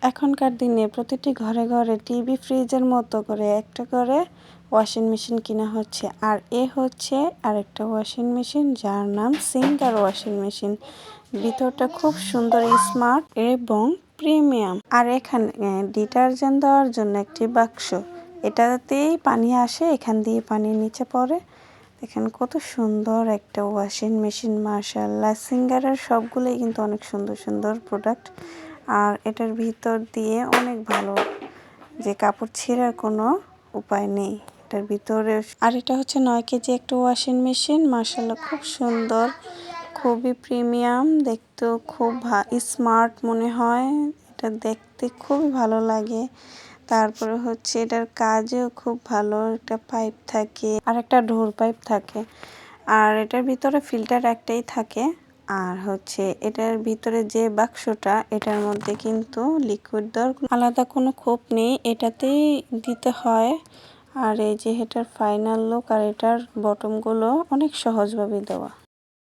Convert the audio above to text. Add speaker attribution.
Speaker 1: এখনকার দিনে প্রতিটি ঘরে ঘরে টিভি ফ্রিজের মতো করে একটা করে ওয়াশিং মেশিন কিনা হচ্ছে। আর হচ্ছে আরেকটা ওয়াশিং মেশিন যার নাম সিঙ্গার ওয়াশিং মেশিন। ভিতরটা খুব সুন্দর, স্মার্ট এবং প্রিমিয়াম। আর এখানে ডিটারজেন্ট দেওয়ার জন্য একটি বাক্স, এটাতেই পানি আসে, এখান দিয়ে পানি নিচে পড়ে। দেখেন কত সুন্দর একটা ওয়াশিং মেশিন, মাশাআল্লাহ। সিঙ্গারের সবগুলোই কিন্তু অনেক সুন্দর সুন্দর প্রোডাক্ট। আর এটার ভিতর দিয়ে অনেক ভালো, যে কাপড় ছেঁড়ার কোনো উপায় নেই এটার ভিতরে। আর এটা হচ্ছে 9 কেজি একটা ওয়াশিং মেশিন, মাশাআল্লাহ খুব সুন্দর, খুবই প্রিমিয়াম, দেখতেও খুব স্মার্ট মনে হয়। এটা দেখতে খুবই ভালো লাগে। তারপরে হচ্ছে এটার কাজও খুব ভালো, একটা পাইপ থাকে আর একটা ঢোল পাইপ থাকে। আর এটার ভিতরে ফিল্টার একটাই থাকে। আর হচ্ছে এটার ভিতরে যে বাক্সটা, এটার মধ্যে কিন্তু লিকুইড দেওয়ার আলাদা কোনো খোপ নেই, এটাতেই দিতে হয়। আর এই যে এটার ফাইনাল লুক আর এটার বটমগুলো অনেক সহজভাবে দেওয়া।